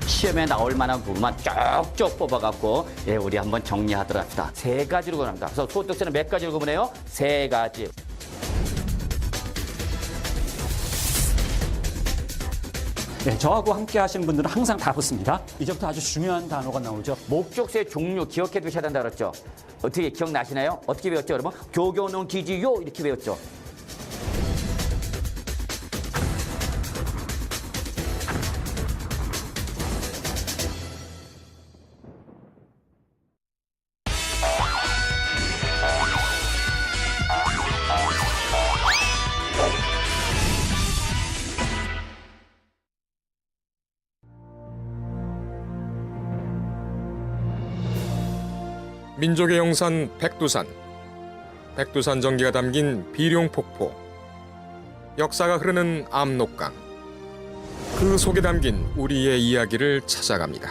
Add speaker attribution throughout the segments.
Speaker 1: 시험에 나올 만한 부분만 쭉쭉 뽑아갖고 우리 한번 정리하도록 합시다. 세 가지로 구분합니다. 그래서 소득세는 몇 가지로 구분해요? 세 가지.
Speaker 2: 네, 저하고 함께 하시는 분들은 항상 다 붙습니다. 이제부터 아주 중요한 단어가 나오죠.
Speaker 1: 목적세 종류 기억해 두셔야 된다 그랬죠. 어떻게 기억나시나요? 어떻게 배웠죠, 여러분? 교교농 기지요 이렇게 배웠죠.
Speaker 3: 민족의 영산 백두산, 백두산 전기가 담긴 비룡폭포, 역사가 흐르는 압록강, 그 속에 담긴 우리의 이야기를 찾아갑니다.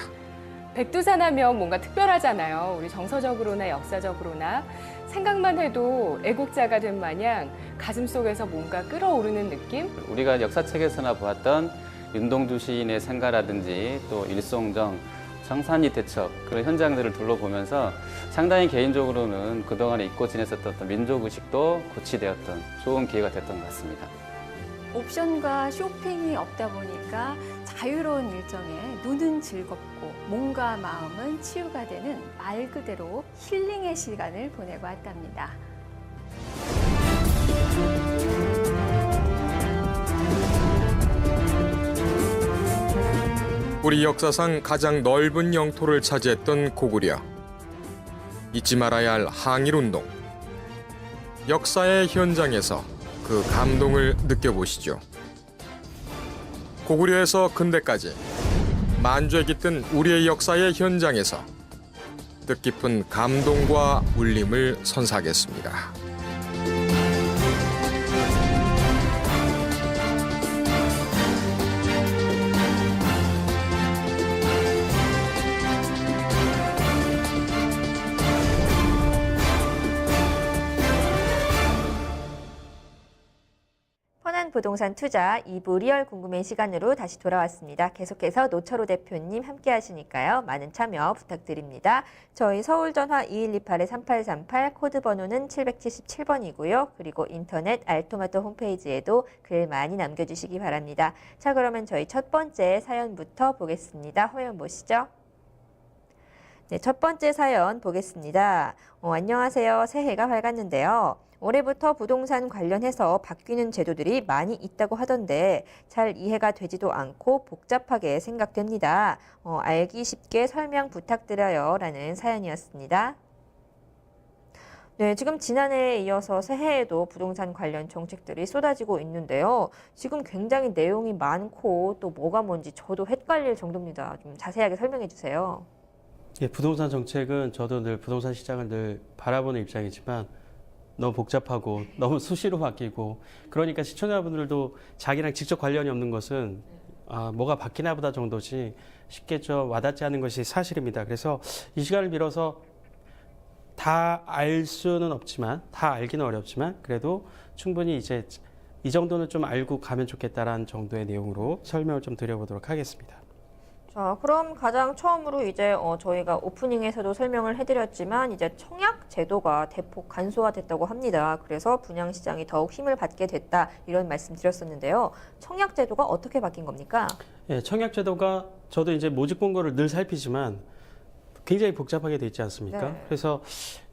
Speaker 4: 백두산 하면 뭔가 특별하잖아요. 우리 정서적으로나 역사적으로나 생각만 해도 애국자가 된 마냥 가슴속에서 뭔가 끓어오르는 느낌?
Speaker 5: 우리가 역사책에서나 보았던 윤동주 시인의 생가라든지 또 일송정, 청산리 대첩 그런 현장들을 둘러보면서 상당히 개인적으로는 그동안에 잊고 지냈었던 어떤 민족의식도 고취되었던 좋은 기회가 됐던 것 같습니다.
Speaker 6: 옵션과 쇼핑이 없다 보니까 자유로운 일정에 눈은 즐겁고 몸과 마음은 치유가 되는 말 그대로 힐링의 시간을 보내고 왔답니다.
Speaker 3: 우리 역사상 가장 넓은 영토를 차지했던 고구려. 잊지 말아야 할 항일운동. 역사의 현장에서 그 감동을 느껴보시죠. 고구려에서 근대까지 만주에 깃든 우리의 역사의 현장에서 뜻깊은 감동과 울림을 선사하겠습니다.
Speaker 7: 부동산 투자 2부 리얼 궁금해 시간으로 다시 돌아왔습니다. 계속해서 노철호 대표님 함께 하시니까요. 많은 참여 부탁드립니다. 저희 서울전화 2128-3838 코드 번호는 777번이고요. 그리고 인터넷 알토마토 홈페이지에도 글 많이 남겨주시기 바랍니다. 자, 그러면 저희 첫 번째 사연부터 보겠습니다. 화면 보시죠. 네, 첫 번째 사연 보겠습니다. 안녕하세요. 새해가 밝았는데요. 올해부터 부동산 관련해서 바뀌는 제도들이 많이 있다고 하던데 잘 이해가 되지도 않고 복잡하게 생각됩니다. 알기 쉽게 설명 부탁드려요. 라는 사연이었습니다. 네, 지금 지난해에 이어서 새해에도 부동산 관련 정책들이 쏟아지고 있는데요. 지금 굉장히 내용이 많고 또 뭐가 뭔지 저도 헷갈릴 정도입니다. 좀 자세하게 설명해 주세요.
Speaker 8: 예, 부동산 정책은 저도 늘 부동산 시장을 늘 바라보는 입장이지만 너무 복잡하고 너무 수시로 바뀌고 그러니까 시청자분들도 자기랑 직접 관련이 없는 것은 뭐가 바뀌나 보다 정도지 쉽게 좀 와닿지 않는 것이 사실입니다. 그래서 이 시간을 빌어서 다 알 수는 없지만 다 알기는 어렵지만 그래도 충분히 이제 이 정도는 좀 알고 가면 좋겠다라는 정도의 내용으로 설명을 좀 드려보도록 하겠습니다.
Speaker 7: 자, 그럼 가장 처음으로 이제 저희가 오프닝에서도 설명을 해드렸지만 이제 청약 제도가 대폭 간소화됐다고 합니다. 그래서 분양 시장이 더욱 힘을 받게 됐다 이런 말씀 드렸었는데요. 청약 제도가 어떻게 바뀐 겁니까?
Speaker 8: 예, 청약 제도가 저도 이제 모집 공고를 늘 살피지만 굉장히 복잡하게 돼 있지 않습니까?
Speaker 7: 네.
Speaker 8: 그래서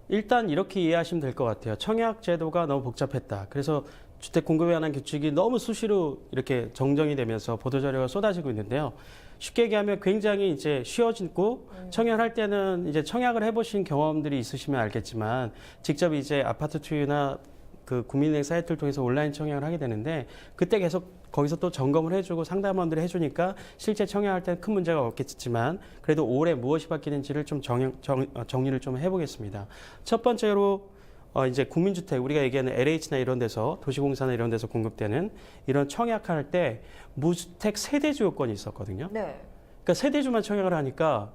Speaker 8: 일단 이렇게 이해하시면 될 것 같아요. 청약 제도가 너무 복잡했다. 그래서 주택 공급에 관한 규칙이 너무 수시로 이렇게 정정이 되면서 보도자료가 쏟아지고 있는데요. 쉽게 얘기하면 굉장히 이제 쉬워지고 청약할 때는 이제 청약을 해보신 경험들이 있으시면 알겠지만 직접 이제 아파트 투유나 그 국민은행 사이트를 통해서 온라인 청약을 하게 되는데 그때 계속 거기서 또 점검을 해주고 상담원들이 해주니까 실제 청약할 때는 큰 문제가 없겠지만 그래도 올해 무엇이 바뀌는지를 좀 정리를 좀 해보겠습니다. 첫 번째로 이제 국민주택 우리가 얘기하는 LH나 이런 데서 도시공사나 이런 데서 공급되는 이런 청약할 때 무주택 세대주 요건이 있었거든요.
Speaker 7: 네.
Speaker 8: 그러니까 세대주만 청약을 하니까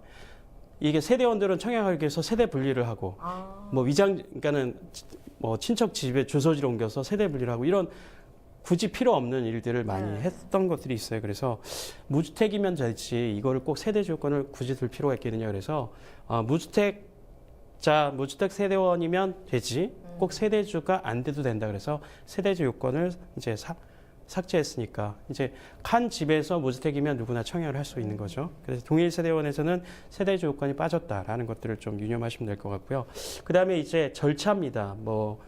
Speaker 8: 이게 세대원들은 청약하기 위해서 세대 분리를 하고 그러니까는 뭐 친척 집에 주소지를 옮겨서 세대 분리를 하고 이런 굳이 필요 없는 일들을 많이
Speaker 7: 네.
Speaker 8: 했던 것들이 있어요. 그래서 무주택이면 될지 이거를 꼭 세대주 요건을 굳이 둘 필요가 있겠느냐 그래서 무주택 세대원이면 되지 꼭 세대주가 안 돼도 된다 그래서 세대주 요건을 이제 삭제했으니까 이제 한 집에서 무주택이면 누구나 청약을 할 수 있는 거죠. 그래서 동일 세대원에서는 세대주 요건이 빠졌다라는 것들을 좀 유념하시면 될 것 같고요. 그 다음에 이제 절차입니다. 뭐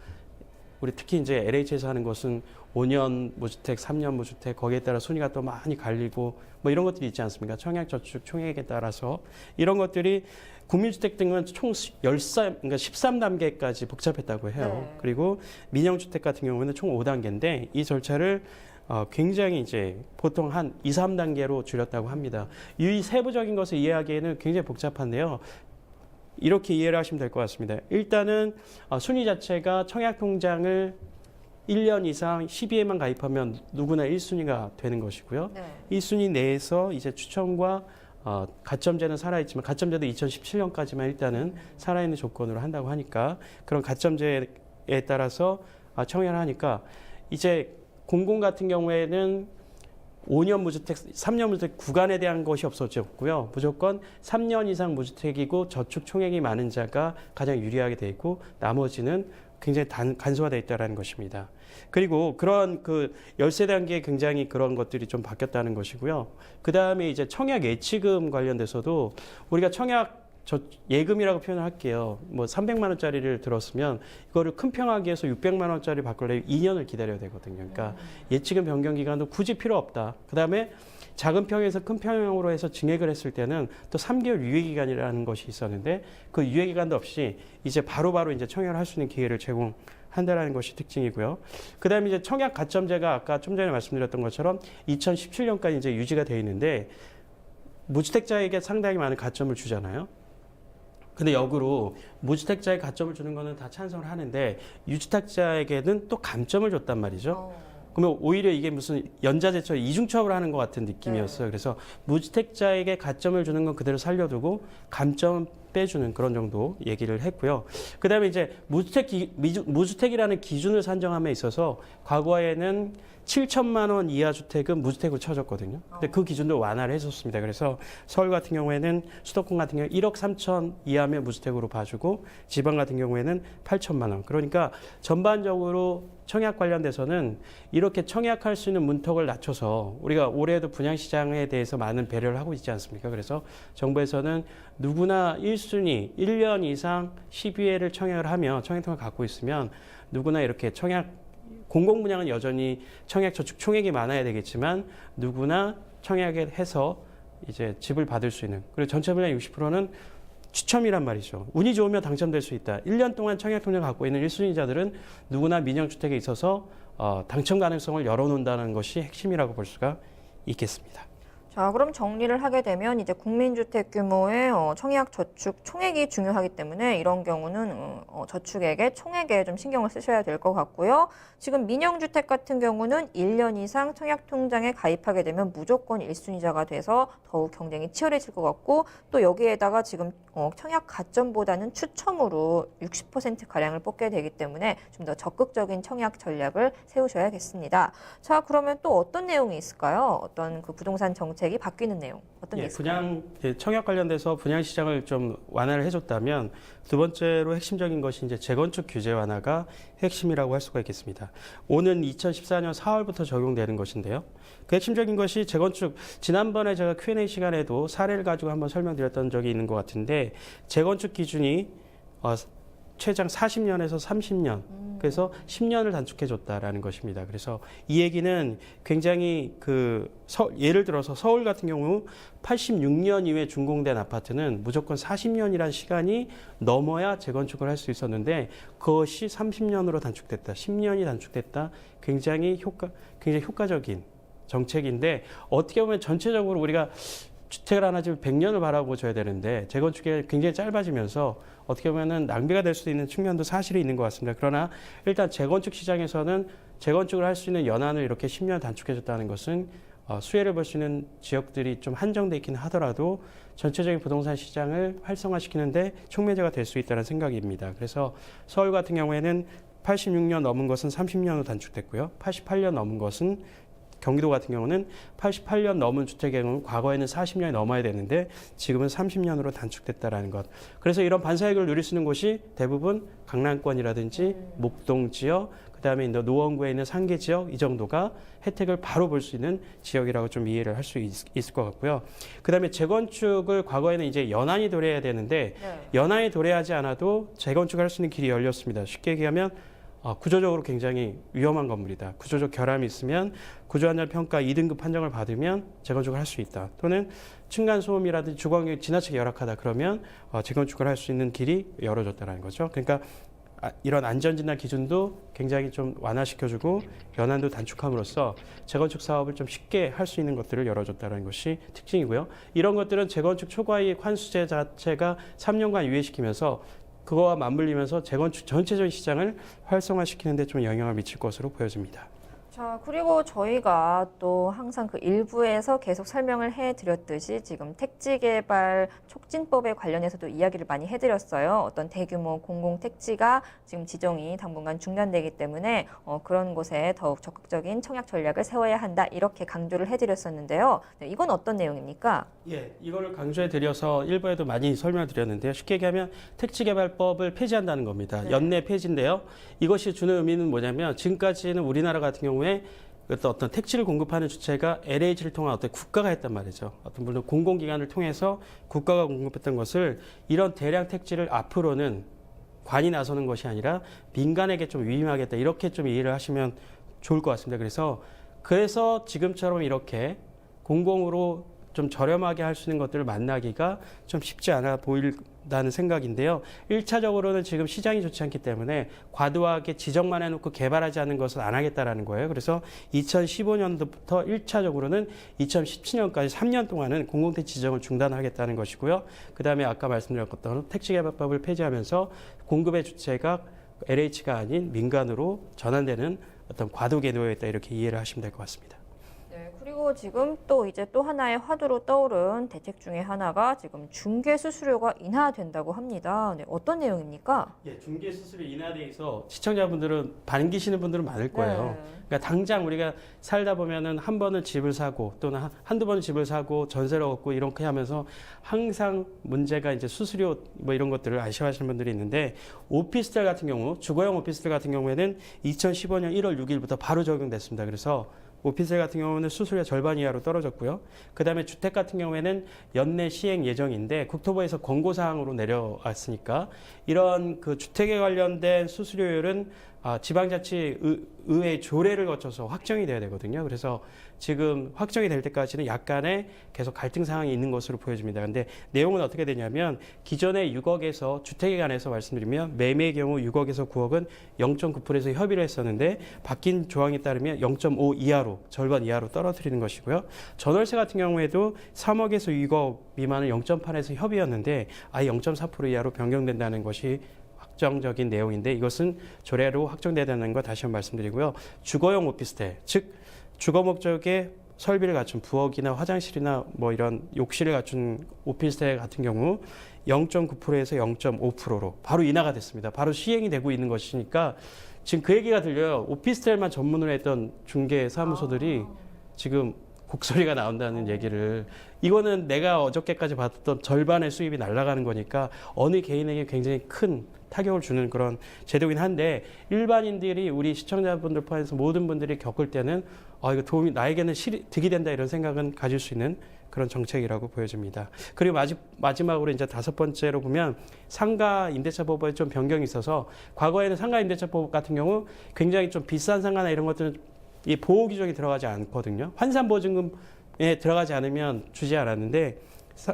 Speaker 8: 우리 특히 이제 LH에서 하는 것은 5년 무주택, 3년 무주택 거기에 따라 순위가 또 많이 갈리고 뭐 이런 것들이 있지 않습니까? 청약저축 총액에 따라서 이런 것들이 국민주택 등은 총 13단계까지 복잡했다고 해요.
Speaker 7: 네.
Speaker 8: 그리고 민영주택 같은 경우는 총 5단계인데 이 절차를 굉장히 이제 보통 한 2, 3단계로 줄였다고 합니다. 이 세부적인 것을 이해하기에는 굉장히 복잡한데요. 이렇게 이해를 하시면 될 것 같습니다. 일단은 순위 자체가 청약통장을 1년 이상 12회만 가입하면 누구나 1순위가 되는 것이고요.
Speaker 7: 네.
Speaker 8: 이 순위 내에서 이제 추첨과 가점제는 살아있지만 가점제도 2017년까지만 일단은 살아있는 조건으로 한다고 하니까 그런 가점제에 따라서 청약을 하니까 이제 공공 같은 경우에는 5년 무주택, 3년 무주택 구간에 대한 것이 없어졌고요. 무조건 3년 이상 무주택이고 저축 총액이 많은 자가 가장 유리하게 돼 있고 나머지는 굉장히 간소화되어 있다는 것입니다. 그리고 그런 그 열세 단계에 굉장히 그런 것들이 좀 바뀌었다는 것이고요. 그 다음에 이제 청약 예치금 관련돼서도 우리가 청약 예금이라고 표현을 할게요. 뭐 300만 원짜리를 들었으면 이거를 큰 평하기 위해서 600만 원짜리 바꾸려면 2년을 기다려야 되거든요. 그러니까 예치금 변경 기간도 굳이 필요 없다. 그다음에 작은 평에서 큰 평으로 해서 증액을 했을 때는 또 3개월 유예 기간이라는 것이 있었는데 그 유예 기간도 없이 이제 바로바로 이제 청약을 할 수 있는 기회를 제공한다라는 것이 특징이고요. 그다음에 이제 청약 가점제가 아까 좀 전에 말씀드렸던 것처럼 2017년까지 이제 유지가 되어 있는데 무주택자에게 상당히 많은 가점을 주잖아요. 근데 역으로 무주택자에 가점을 주는 거는 다 찬성을 하는데 유주택자에게는 또 감점을 줬단 말이죠. 그러면 오히려 이게 무슨 연자제처럼 이중처벌을 하는 것 같은 느낌이었어요. 그래서 무주택자에게 가점을 주는 건 그대로 살려두고 감점 빼주는 그런 정도 얘기를 했고요. 그다음에 이제 무주택이라는 기준을 산정함에 있어서 과거에는 7천만 원 이하 주택은 무주택으로 쳐졌거든요. 근데 그 기준도 완화를 해줬습니다. 그래서 서울 같은 경우에는 수도권 같은 경우 1억 3천 이하면 무주택으로 봐주고 지방 같은 경우에는 8천만 원. 그러니까 전반적으로 청약 관련돼서는 이렇게 청약할 수 있는 문턱을 낮춰서 우리가 올해도 분양시장에 대해서 많은 배려를 하고 있지 않습니까? 그래서 정부에서는 누구나 1순위 1년 이상 12회를 청약을 하며 청약통을 갖고 있으면 누구나 이렇게 공공분양은 여전히 청약저축 총액이 많아야 되겠지만 누구나 청약을 해서 이제 집을 받을 수 있는 그리고 전체 분양 60%는 추첨이란 말이죠. 운이 좋으면 당첨될 수 있다. 1년 동안 청약통장을 갖고 있는 1순위자들은 누구나 민영주택에 있어서 당첨 가능성을 열어놓는다는 것이 핵심이라고 볼 수가 있겠습니다.
Speaker 7: 자, 그럼 정리를 하게 되면 이제 국민주택 규모의 청약 저축 총액이 중요하기 때문에 이런 경우는 저축액의 총액에 좀 신경을 쓰셔야 될 것 같고요. 지금 민영주택 같은 경우는 1년 이상 청약통장에 가입하게 되면 무조건 1순위자가 돼서 더욱 경쟁이 치열해질 것 같고 또 여기에다가 지금 청약 가점보다는 추첨으로 60%가량을 뽑게 되기 때문에 좀 더 적극적인 청약 전략을 세우셔야겠습니다. 자, 그러면 또 어떤 내용이 있을까요? 어떤 그 부동산 정책이 바뀌는 내용 어떤 게 있을까요?
Speaker 8: 청약 관련돼서 분양 시장을 좀 완화를 해줬다면 두 번째로 핵심적인 것이 이제 재건축 규제 완화가 핵심이라고 할 수가 있겠습니다. 오는 2014년 4월부터 적용되는 것인데요. 그 핵심적인 것이 재건축 지난번에 제가 Q&A 시간에도 사례를 가지고 한번 설명드렸던 적이 있는 것 같은데 재건축 기준이 최장 40년에서 30년, 그래서 10년을 단축해줬다라는 것입니다. 그래서 이 얘기는 굉장히 예를 들어서 서울 같은 경우 86년 이후에 준공된 아파트는 무조건 40년이라는 시간이 넘어야 재건축을 할 수 있었는데 그것이 30년으로 단축됐다, 10년이 단축됐다. 굉장히 효과적인 정책인데 어떻게 보면 전체적으로 우리가 주택을 하나 지금 100년을 바라보셔야 되는데 재건축이 굉장히 짧아지면서 어떻게 보면 낭비가 될 수 있는 측면도 사실이 있는 것 같습니다. 그러나 일단 재건축 시장에서는 재건축을 할 수 있는 연한을 이렇게 10년 단축해줬다는 것은 수혜를 볼 수 있는 지역들이 좀 한정돼 있긴 하더라도 전체적인 부동산 시장을 활성화시키는데 촉매제가 될 수 있다는 생각입니다. 그래서 서울 같은 경우에는 86년 넘은 것은 30년으로 단축됐고요. 88년 넘은 것은 경기도 같은 경우는 88년 넘은 주택의 경우는 과거에는 40년이 넘어야 되는데 지금은 30년으로 단축됐다라는 것. 그래서 이런 반사이익을 누릴 수 있는 곳이 대부분 강남권이라든지 목동 지역, 그다음에 노원구에 있는 상계 지역 이 정도가 혜택을 바로 볼 수 있는 지역이라고 좀 이해를 할 수 있을 것 같고요. 그다음에 재건축을 과거에는 이제 연한이 도래해야 되는데 연한이 도래하지 않아도 재건축을 할 수 있는 길이 열렸습니다. 쉽게 얘기하면 구조적으로 굉장히 위험한 건물이다. 구조적 결함이 있으면 구조안전 평가 2등급 판정을 받으면 재건축을 할 수 있다. 또는 층간 소음이라든지 주거 환경이 지나치게 열악하다 그러면 재건축을 할 수 있는 길이 열어졌다는 거죠. 그러니까 이런 안전진단 기준도 굉장히 좀 완화시켜주고 연한도 단축함으로써 재건축 사업을 좀 쉽게 할 수 있는 것들을 열어줬다는 것이 특징이고요. 이런 것들은 재건축 초과이익 환수제 자체가 3년간 유예시키면서 그거와 맞물리면서 재건축 전체적인 시장을 활성화시키는 데 좀 영향을 미칠 것으로 보여집니다.
Speaker 7: 자, 그리고 저희가 또 항상 그 일부에서 계속 설명을 해드렸듯이 지금 택지개발 촉진법에 관련해서도 이야기를 많이 해드렸어요. 어떤 대규모 공공택지가 지금 지정이 당분간 중단되기 때문에 그런 곳에 더욱 적극적인 청약 전략을 세워야 한다. 이렇게 강조를 해드렸었는데요. 네, 이건 어떤 내용입니까?
Speaker 8: 예, 이거를 강조해드려서 일부에도 많이 설명을 드렸는데요. 쉽게 얘기하면 택지개발법을 폐지한다는 겁니다. 연내 폐지인데요. 이것이 주는 의미는 뭐냐면 지금까지는 우리나라 같은 경우에 어떤 택지를 공급하는 주체가 LH를 통한 어떤 국가가 했단 말이죠. 어떤 물론 공공기관을 통해서 국가가 공급했던 것을 이런 대량 택지를 앞으로는 관이 나서는 것이 아니라 민간에게 좀 위임하겠다. 이렇게 좀 이해를 하시면 좋을 것 같습니다. 그래서 지금처럼 이렇게 공공으로 좀 저렴하게 할 수 있는 것들을 만나기가 좀 쉽지 않아 보인다는 생각인데요. 1차적으로는 지금 시장이 좋지 않기 때문에 과도하게 지정만 해놓고 개발하지 않는 것은 안 하겠다라는 거예요. 그래서 2015년도부터 1차적으로는 2017년까지 3년 동안은 공공택지 지정을 중단하겠다는 것이고요. 그다음에 아까 말씀드렸던 택지개발법을 폐지하면서 공급의 주체가 LH가 아닌 민간으로 전환되는 어떤 과도기에 놓여있다 이렇게 이해를 하시면 될 것 같습니다.
Speaker 7: 네, 그리고 지금 또 이제 또 하나의 화두로 떠오른 대책 중에 하나가 지금 중개 수수료가 인하된다고 합니다. 네, 어떤 내용입니까?
Speaker 8: 예, 중개 수수료 인하에 있어 시청자분들은 반기시는 분들은 많을 거예요. 그러니까 당장 우리가 살다 보면은 한 번은 집을 사고 또는 한두 번은 집을 사고 전세를 얻고 이렇게 하면서 항상 문제가 이제 수수료 뭐 이런 것들을 아쉬워하시는 분들이 있는데 오피스텔 같은 경우 주거용 오피스텔 같은 경우에는 2015년 1월 6일부터 바로 적용됐습니다. 그래서 오피스텔 같은 경우는 수수료 절반 이하로 떨어졌고요. 그다음에 주택 같은 경우에는 연내 시행 예정인데 국토부에서 권고사항으로 내려왔으니까 이런 그 주택에 관련된 수수료율은 지방자치의회 조례를 거쳐서 확정이 돼야 되거든요. 그래서 지금 확정이 될 때까지는 약간의 계속 갈등 상황이 있는 것으로 보여집니다. 근데 내용은 어떻게 되냐면 기존의 6억에서 주택에 관해서 말씀드리면 매매의 경우 6억에서 9억은 0.9%에서 협의를 했었는데 바뀐 조항에 따르면 0.5 이하로 절반 이하로 떨어뜨리는 것이고요. 전월세 같은 경우에도 3억에서 6억 미만은 0.8에서 협의였는데 아예 0.4% 이하로 변경된다는 것이 확정적인 내용인데 이것은 조례로 확정돼야 되는 거 다시 한번 말씀드리고요. 주거용 오피스텔, 즉 주거 목적의 설비를 갖춘 부엌이나 화장실이나 뭐 이런 욕실을 갖춘 오피스텔 같은 경우 0.9%에서 0.5%로 바로 인하가 됐습니다. 바로 시행이 되고 있는 것이니까 지금 그 얘기가 들려요. 오피스텔만 전문으로 했던 중개 사무소들이 지금 곡소리가 나온다는 얘기를 이거는 내가 어저께까지 받았던 절반의 수입이 날아가는 거니까 어느 개인에게 굉장히 큰 타격을 주는 그런 제도긴 한데 일반인들이 우리 시청자분들 포함해서 모든 분들이 겪을 때는 이거 도움이 나에게는 득이 된다 이런 생각은 가질 수 있는 그런 정책이라고 보여집니다. 그리고 마지막으로 이제 5번째로 보면 상가 임대차법에 좀 변경이 있어서 과거에는 상가 임대차법 같은 경우 굉장히 좀 비싼 상가나 이런 것들은 이 보호 규정이 들어가지 않거든요. 환산보증금에 들어가지 않으면 주지 않았는데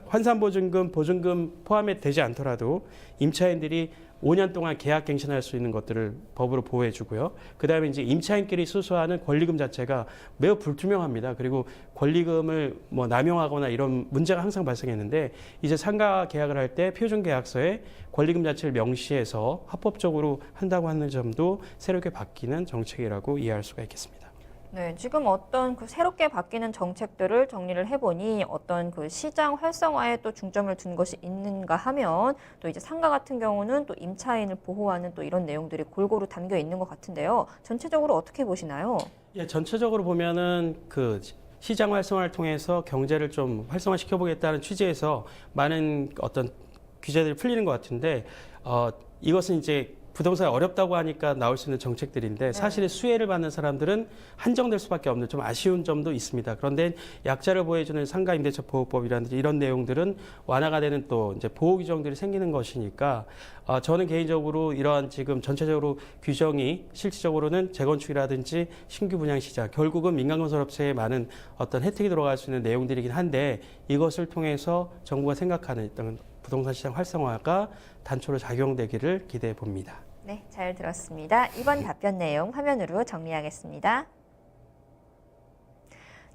Speaker 8: 환산보증금, 보증금 포함이 되지 않더라도 임차인들이 5년 동안 계약갱신할 수 있는 것들을 법으로 보호해 주고요. 그다음에 이제 임차인끼리 수수하는 권리금 자체가 매우 불투명합니다. 그리고 권리금을 뭐 남용하거나 이런 문제가 항상 발생했는데 이제 상가 계약을 할 때 표준계약서에 권리금 자체를 명시해서 합법적으로 한다고 하는 점도 새롭게 바뀌는 정책이라고 이해할 수가 있겠습니다.
Speaker 7: 네, 지금 어떤 그 새롭게 바뀌는 정책들을 정리를 해보니 어떤 그 시장 활성화에 또 중점을 둔 것이 있는가 하면 또 이제 상가 같은 경우는 또 임차인을 보호하는 또 이런 내용들이 골고루 담겨 있는 것 같은데요. 전체적으로 어떻게 보시나요?
Speaker 8: 예, 전체적으로 보면은 그 시장 활성화를 통해서 경제를 좀 활성화시켜 보겠다는 취지에서 많은 어떤 규제들이 풀리는 것 같은데 이것은 이제 부동산이 어렵다고 하니까 나올 수 있는 정책들인데 사실 수혜를 받는 사람들은 한정될 수밖에 없는 좀 아쉬운 점도 있습니다. 그런데 약자를 보호해주는 상가임대차 보호법이라든지 이런 내용들은 완화가 되는 또 이제 보호 규정들이 생기는 것이니까 저는 개인적으로 이러한 지금 전체적으로 규정이 실질적으로는 재건축이라든지 신규 분양 시장 결국은 민간건설업체에 많은 어떤 혜택이 들어갈 수 있는 내용들이긴 한데 이것을 통해서 정부가 생각하는 어떤 부동산 시장 활성화가 단초로 작용되기를 기대해 봅니다.
Speaker 7: 네, 잘 들었습니다. 이번 답변 내용 화면으로 정리하겠습니다.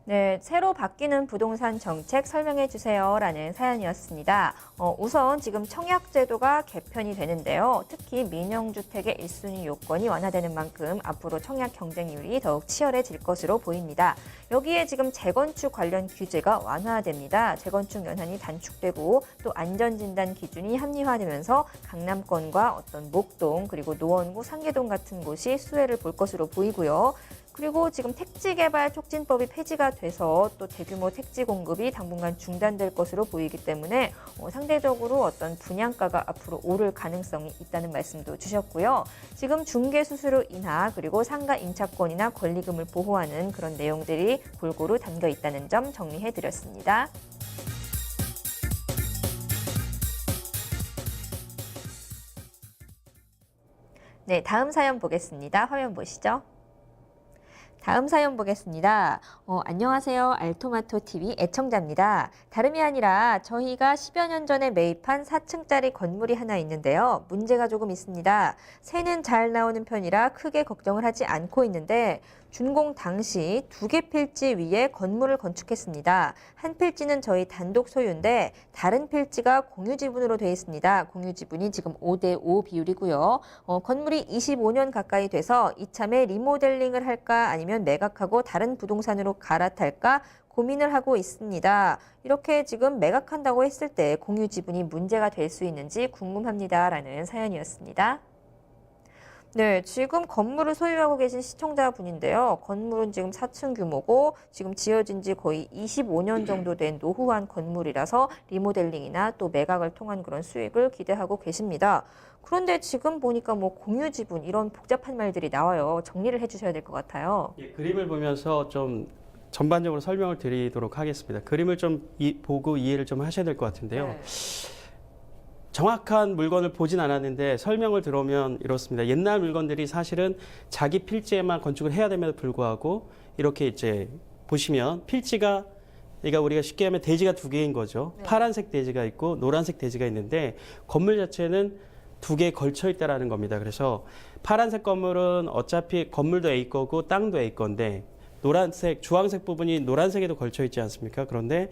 Speaker 7: 네, 새로 바뀌는 부동산 정책 설명해 주세요라는 사연이었습니다. 우선 지금 청약제도가 개편이 되는데요. 특히 민영주택의 1순위 요건이 완화되는 만큼 앞으로 청약 경쟁률이 더욱 치열해질 것으로 보입니다. 여기에 지금 재건축 관련 규제가 완화됩니다. 재건축 연한이 단축되고 또 안전진단 기준이 합리화되면서 강남권과 어떤 목동 그리고 노원구 상계동 같은 곳이 수혜를 볼 것으로 보이고요. 그리고 지금 택지개발 촉진법이 폐지가 돼서 또 대규모 택지 공급이 당분간 중단될 것으로 보이기 때문에 상대적으로 어떤 분양가가 앞으로 오를 가능성이 있다는 말씀도 주셨고요. 지금 중개 수수료 인하 그리고 상가 임차권이나 권리금을 보호하는 그런 내용들이 골고루 담겨 있다는 점 정리해 드렸습니다. 네, 다음 사연 보겠습니다. 화면 보시죠. 다음 사연 보겠습니다. 안녕하세요. 알토마토TV 애청자입니다. 다름이 아니라 저희가 10여 년 전에 매입한 4층짜리 건물이 하나 있는데요. 문제가 조금 있습니다. 새는 잘 나오는 편이라 크게 걱정을 하지 않고 있는데 준공 당시 2개 필지 위에 건물을 건축했습니다. 한 필지는 저희 단독 소유인데 다른 필지가 공유 지분으로 되어 있습니다. 공유 지분이 지금 5대5 비율이고요. 건물이 25년 가까이 돼서 이참에 리모델링을 할까 아니면 매각하고 다른 부동산으로 갈아탈까 고민을 하고 있습니다. 이렇게 지금 매각한다고 했을 때 공유 지분이 문제가 될 수 있는지 궁금합니다라는 사연이었습니다. 네, 지금 건물을 소유하고 계신 시청자분인데요. 건물은 지금 4층 규모고 지금 지어진 지 거의 25년 정도 된 노후한 건물이라서 리모델링이나 또 매각을 통한 그런 수익을 기대하고 계십니다. 그런데 지금 보니까 뭐 공유 지분 이런 복잡한 말들이 나와요. 정리를 해주셔야 될 것 같아요.
Speaker 8: 예, 그림을 보면서 좀 전반적으로 설명을 드리도록 하겠습니다. 그림을 좀 보고 이해를 좀 하셔야 될 것 같은데요.
Speaker 7: 네.
Speaker 8: 정확한 물건을 보진 않았는데 설명을 들어오면 이렇습니다. 옛날 물건들이 사실은 자기 필지에만 건축을 해야 됨에도 불구하고 이렇게 이제 보시면 필지가 그러니까 우리가 쉽게 하면 대지가 2개인 거죠.
Speaker 7: 네.
Speaker 8: 파란색 대지가 있고 노란색 대지가 있는데 건물 자체는 2개에 걸쳐 있다라는 겁니다. 그래서 파란색 건물은 어차피 건물도 A 거고 땅도 A 건데 노란색, 주황색 부분이 노란색에도 걸쳐 있지 않습니까? 그런데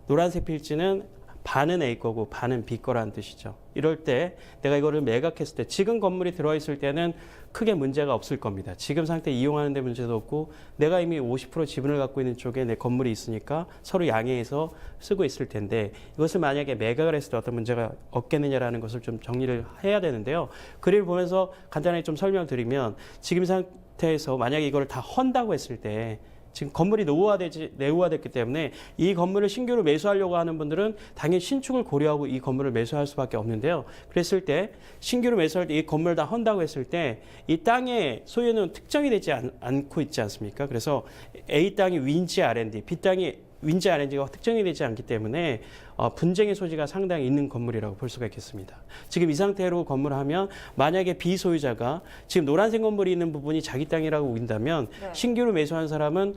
Speaker 8: 노란색 필지는 반은 A 거고 반은 B 거라는 뜻이죠. 이럴 때 내가 이거를 매각했을 때 지금 건물이 들어있을 때는 크게 문제가 없을 겁니다. 지금 상태 이용하는 데 문제도 없고 내가 이미 50% 지분을 갖고 있는 쪽에 내 건물이 있으니까 서로 양해해서 쓰고 있을 텐데 이것을 만약에 매각을 했을 때 어떤 문제가 없겠느냐라는 것을 좀 정리를 해야 되는데요. 그림을 보면서 간단하게 좀 설명드리면 지금 상태에서 만약에 이걸 다 헌다고 했을 때 지금 건물이 노후화됐기 때문에 이 건물을 신규로 매수하려고 하는 분들은 당연히 신축을 고려하고 이 건물을 매수할 수밖에 없는데요. 그랬을 때 신규로 매수할 때 이 건물을 다 헌다고 했을 때 이 땅의 소유는 특정이 되지 않고 있지 않습니까? 그래서 A 땅이 위인지 R&D, B 땅이 위인지 R&D가 특정이 되지 않기 때문에 분쟁의 소지가 상당히 있는 건물이라고 볼 수가 있겠습니다. 지금 이 상태로 건물을 하면 만약에 비소유자가 지금 노란색 건물이 있는 부분이 자기 땅이라고 우긴다면
Speaker 7: 네.
Speaker 8: 신규로 매수한 사람은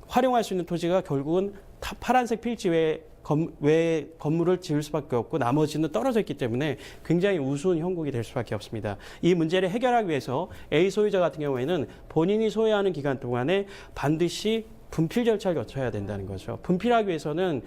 Speaker 8: 활용할 수 있는 토지가 결국은 파란색 필지 외에 건물을 지을 수밖에 없고 나머지는 떨어져 있기 때문에 굉장히 우스운 형국이 될 수밖에 없습니다. 이 문제를 해결하기 위해서 A 소유자 같은 경우에는 본인이 소유하는 기간 동안에 반드시 분필 절차를 거쳐야 된다는 거죠. 분필하기 위해서는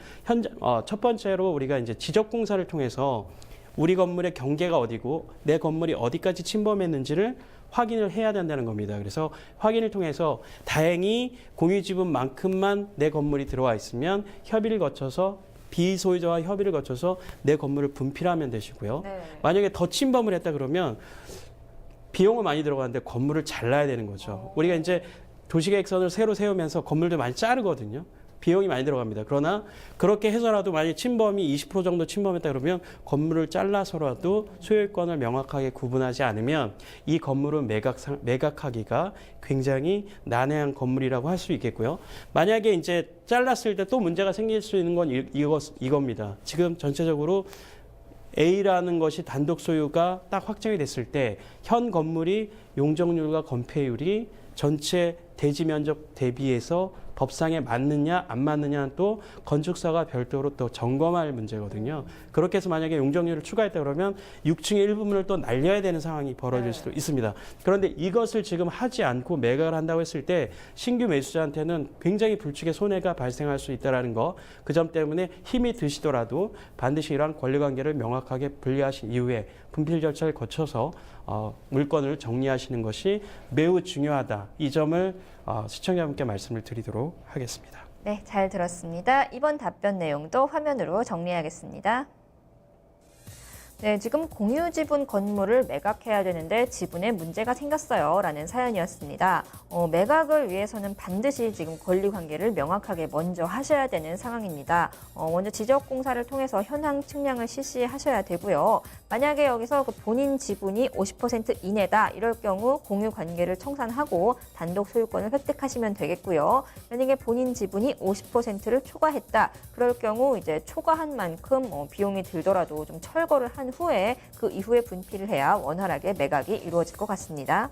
Speaker 8: 첫 번째로 우리가 이제 지적 공사를 통해서 우리 건물의 경계가 어디고 내 건물이 어디까지 침범했는지를 확인을 해야 된다는 겁니다. 그래서 확인을 통해서 다행히 공유지분만큼만 내 건물이 들어와 있으면 협의를 거쳐서 비소유자와 협의를 거쳐서 내 건물을 분필하면 되시고요.
Speaker 7: 네.
Speaker 8: 만약에 더 침범을 했다 그러면 비용은 많이 들어가는데 건물을 잘라야 되는 거죠. 우리가 이제 도시계획선을 새로 세우면서 건물들 많이 자르거든요. 비용이 많이 들어갑니다. 그러나 그렇게 해서라도 만약 침범이 20% 정도 침범했다 그러면 건물을 잘라서라도 소유권을 명확하게 구분하지 않으면 이 건물은 매각하기가 굉장히 난해한 건물이라고 할 수 있겠고요. 만약에 이제 잘랐을 때 또 문제가 생길 수 있는 건 이겁니다. 지금 전체적으로 A라는 것이 단독 소유가 딱 확정이 됐을 때 현 건물이 용적률과 건폐율이 전체 대지 면적 대비해서 법상에 맞느냐 안 맞느냐는 또 건축사가 별도로 또 점검할 문제거든요. 그렇게 해서 만약에 용적률을 추가했다 그러면 6층의 일부분을 또 날려야 되는 상황이 벌어질 수도 있습니다. 그런데 이것을 지금 하지 않고 매각을 한다고 했을 때 신규 매수자한테는 굉장히 불축의 손해가 발생할 수 있다는 거, 그 점 때문에 힘이 드시더라도 반드시 이러한 권리관계를 명확하게 분리하신 이후에 분필 절차를 거쳐서 물건을 정리하시는 것이 매우 중요하다. 이 점을 시청자분께 말씀을 드리도록 하겠습니다.
Speaker 7: 네, 잘 들었습니다. 이번 답변 내용도 화면으로 정리하겠습니다. 네, 지금 공유 지분 건물을 매각해야 되는데 지분에 문제가 생겼어요 라는 사연이었습니다. 매각을 위해서는 반드시 지금 권리관계를 명확하게 먼저 하셔야 되는 상황입니다. 먼저 지적공사를 통해서 현황 측량을 실시하셔야 되고요. 만약에 여기서 그 본인 지분이 50% 이내다 이럴 경우 공유관계를 청산하고 단독 소유권을 획득하시면 되겠고요. 만약에 본인 지분이 50%를 초과했다 그럴 경우 이제 초과한 만큼 비용이 들더라도 좀 철거를 한 후에 그 이후에 분필을 해야 원활하게 매각이 이루어질 것 같습니다.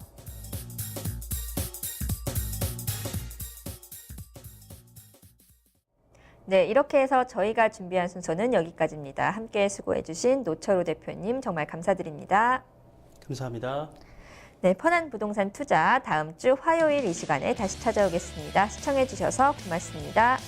Speaker 7: 네, 이렇게 해서 저희가 준비한 순서는 여기까지입니다. 함께 수고해주신 노철우 대표님 정말 감사드립니다.
Speaker 8: 감사합니다.
Speaker 7: 네, 편한 부동산 투자 다음 주 화요일 이 시간에 다시 찾아오겠습니다. 시청해주셔서 고맙습니다.